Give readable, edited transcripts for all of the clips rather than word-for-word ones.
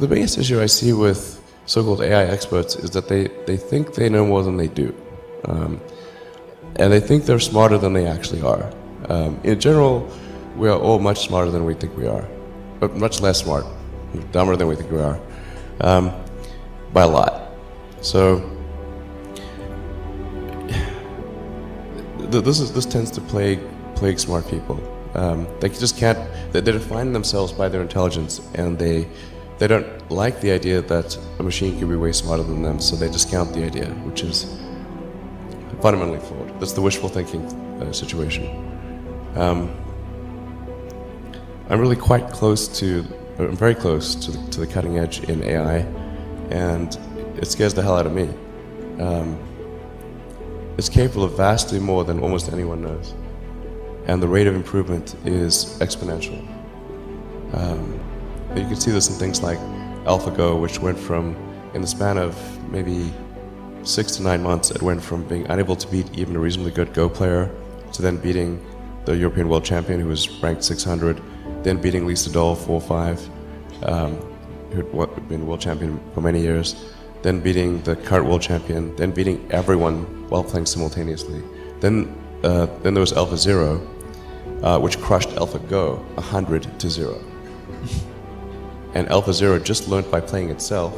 The biggest issue I see with so-called AI experts is that they think they know more than they do. And they think they're smarter than they actually are. In general, we are all much smarter than we think we are, but much less smart, dumber than we think we are, by a lot. So this tends to plague smart people. They just can't. They define themselves by their intelligence, and they don't like the idea that a machine can be way smarter than them, so they discount the idea, which is fundamentally flawed. That's the wishful thinking situation. I'm really quite close to, I'm very close to the cutting edge in AI, and it scares the hell out of me. It's capable of vastly more than almost anyone knows, and the rate of improvement is exponential. You can see this in things like AlphaGo, which went from, in the span of maybe 6 to 9 months, it went from being unable to beat even a reasonably good Go player to then beating the European world champion, who was ranked 600, then beating Lee Sedol 4-5, who'd been world champion for many years, then beating the current world champion, then beating everyone while playing simultaneously. Then there was AlphaZero, which crushed AlphaGo 100-0. And AlphaZero just learned by playing itself,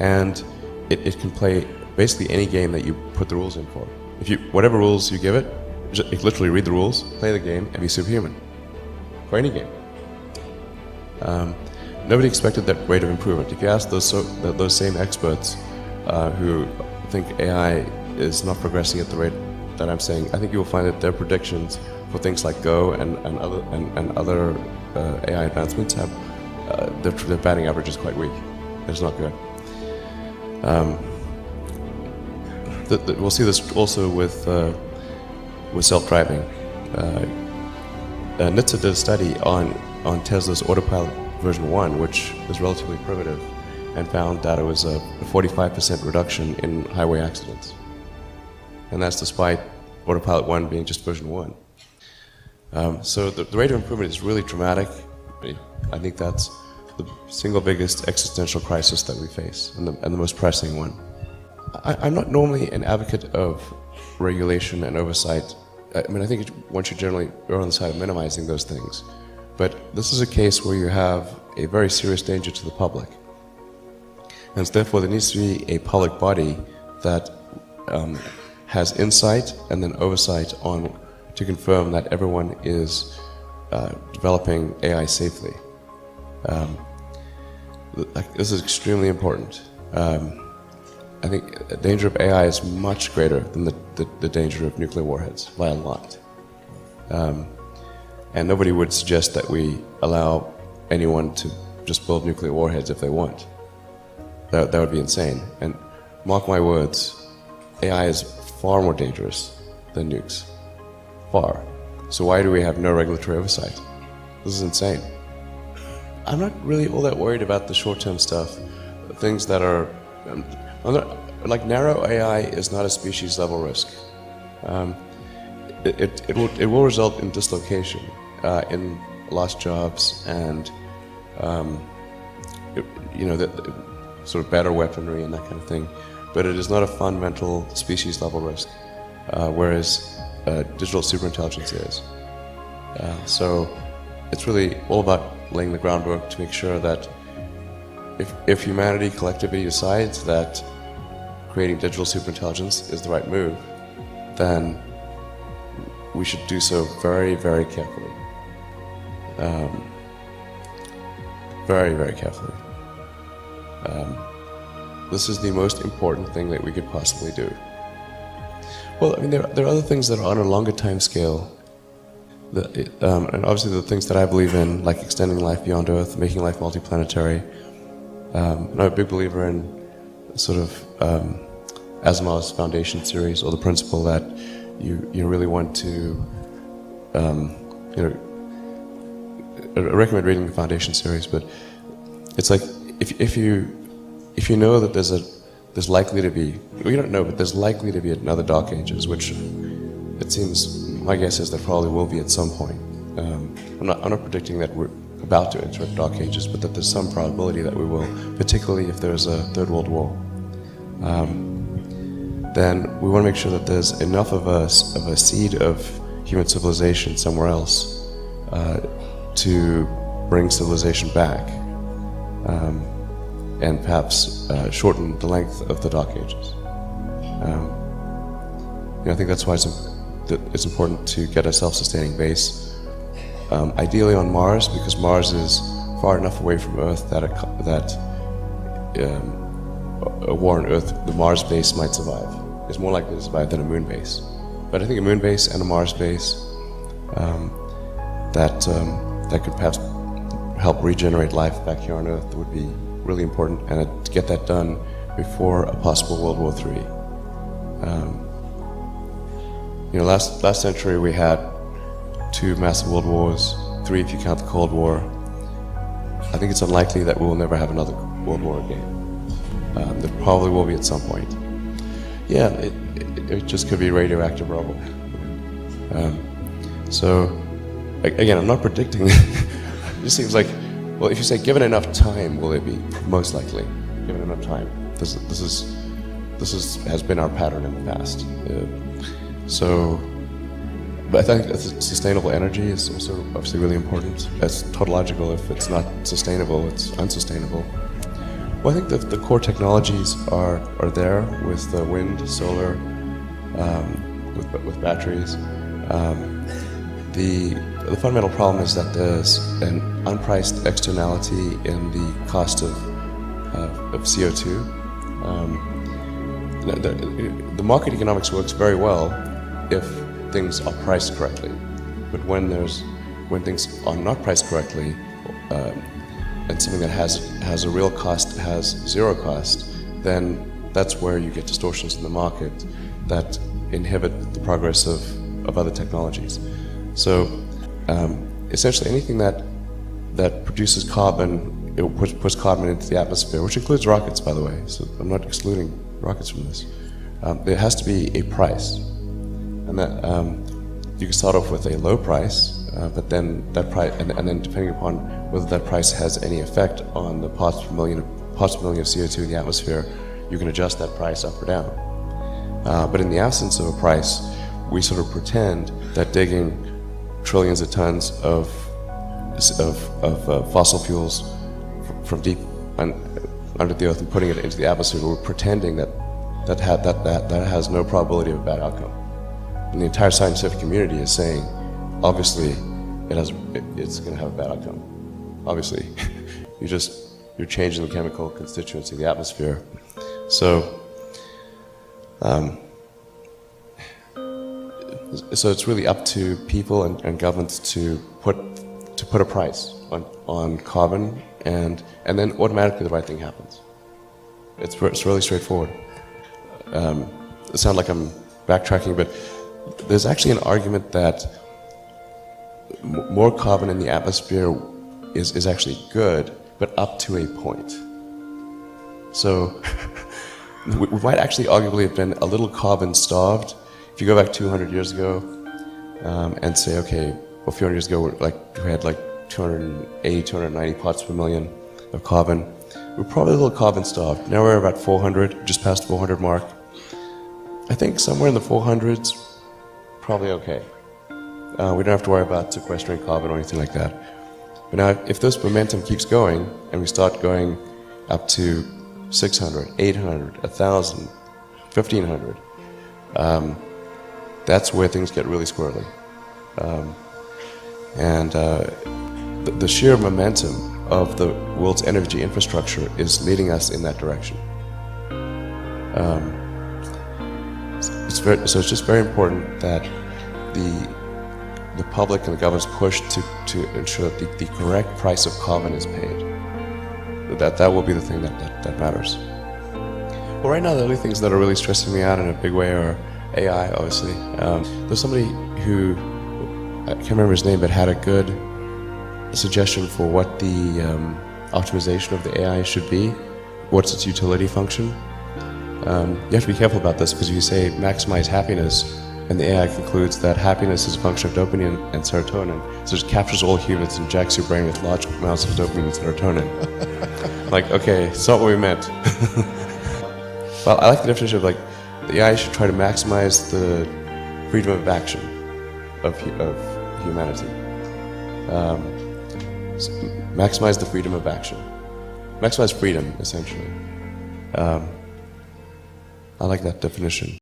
and it can play basically any game that you put the rules in for. Whatever rules you give it, you literally read the rules, play the game, and be superhuman. For any game. Nobody expected that rate of improvement. If you ask those same experts who think AI is not progressing at the rate that I'm saying, I think you will find that their predictions for things like Go and other AI advancements have their batting average is quite weak. It's not good. We'll see this also with self-driving. NHTSA did a study on Tesla's Autopilot version 1, which is relatively primitive, and found that it was a 45% reduction in highway accidents. And that's despite Autopilot 1 being just version 1. So the rate of improvement is really dramatic. I think that's the single biggest existential crisis that we face, and the most pressing one. I'm not normally an advocate of regulation and oversight. I mean, I think one should generally err on the side of minimizing those things. But this is a case where you have a very serious danger to the public. And therefore there needs to be a public body that has insight and then oversight to confirm that everyone is developing AI safely. This is extremely important. I think the danger of AI is much greater than the danger of nuclear warheads, by a lot. And nobody would suggest that we allow anyone to just build nuclear warheads if they want. That would be insane. And mark my words, AI is far more dangerous than nukes. Far. So why do we have no regulatory oversight? This is insane. I'm not really all that worried about the short-term stuff. Things that are... like narrow AI is not a species-level risk. It will result in dislocation, in lost jobs, and sort of better weaponry and that kind of thing. But it is not a fundamental species-level risk, whereas digital superintelligence is. So it's really all about laying the groundwork to make sure that if humanity collectively decides that creating digital superintelligence is the right move, then we should do so very, very carefully. Very, very carefully. This is the most important thing that we could possibly do. Well, I mean, there are other things that are on a longer time scale. And obviously the things that I believe in, like extending life beyond Earth, making life multiplanetary. I'm a big believer in sort of Asimov's foundation series, or the principle that you really want to, I recommend reading the foundation series, but it's like if you know that there's likely to be, we don't know, but there's likely to be another Dark Ages, which it seems, my guess is there probably will be at some point. I'm not predicting that about to enter dark ages, but that there's some probability that we will, particularly if there's a Third World War. Then we want to make sure that there's enough of a seed of human civilization somewhere else to bring civilization back, and perhaps shorten the length of the dark ages. I think that's why it's important to get a self-sustaining base, ideally on Mars, because Mars is far enough away from Earth that a war on Earth, the Mars base might survive. It's more likely to survive than a moon base. But I think a moon base and a Mars base that could perhaps help regenerate life back here on Earth would be really important, and to get that done before a possible World War III. Last century we had 2 massive world wars, 3 if you count the Cold War. I think it's unlikely that we will never have another World War again. There probably will be at some point. Yeah, it just could be radioactive rubble. So, again, I'm not predicting. It just seems like, well, if you say given enough time, will it be? Most likely, given enough time. This has been our pattern in the past. But I think sustainable energy is also obviously really important. It's tautological. If it's not sustainable, it's unsustainable. Well, I think the core technologies are there with the wind, solar, with batteries. The fundamental problem is that there's an unpriced externality in the cost of CO2. The market economics works very well if things are priced correctly, but when things are not priced correctly, and something that has a real cost has zero cost, then that's where you get distortions in the market that inhibit the progress of other technologies. So essentially anything that produces carbon, it puts carbon into the atmosphere, which includes rockets, by the way, so I'm not excluding rockets from this. There has to be a price, and that you can start off with a low price, but then that price, and then depending upon whether that price has any effect on the parts per million of CO2 in the atmosphere, you can adjust that price up or down. But in the absence of a price, we sort of pretend that digging trillions of tons of fossil fuels from deep under the earth and putting it into the atmosphere, we're pretending that has no probability of a bad outcome. And the entire scientific community is saying, obviously, it's going to have a bad outcome. Obviously, you're changing the chemical constituency of the atmosphere. So, so it's really up to people and governments to put a price on carbon, and then automatically the right thing happens. It's really straightforward. It sounds like I'm backtracking, but there's actually an argument that more carbon in the atmosphere is actually good, but up to a point. So we might actually arguably have been a little carbon starved. If you go back 200 years ago and say, okay, well, a few hundred years ago we had 280, 290 parts per million of carbon. We're probably a little carbon starved. Now we're about 400, just past 400 mark. I think somewhere in the 400s, probably okay. We don't have to worry about sequestering carbon or anything like that. But now, if this momentum keeps going, and we start going up to 600, 800, 1,000, 1,500, that's where things get really squirrely. The sheer momentum of the world's energy infrastructure is leading us in that direction. So it's just very important that the public and the governments push to ensure that the correct price of carbon is paid. That will be the thing that matters. Well, right now the only things that are really stressing me out in a big way are AI, obviously. There's somebody who, I can't remember his name, but had a good suggestion for what the optimization of the AI should be. What's its utility function? You have to be careful about this, because if you say maximize happiness, And the AI concludes that happiness is a function of dopamine and serotonin, so it captures all humans and injects your brain with large amounts of dopamine and serotonin. Like, okay, it's not what we meant. Well, I like the definition of, like, the AI should try to maximize the freedom of action of humanity. Maximize the freedom of action. Maximize freedom, essentially. I like that definition.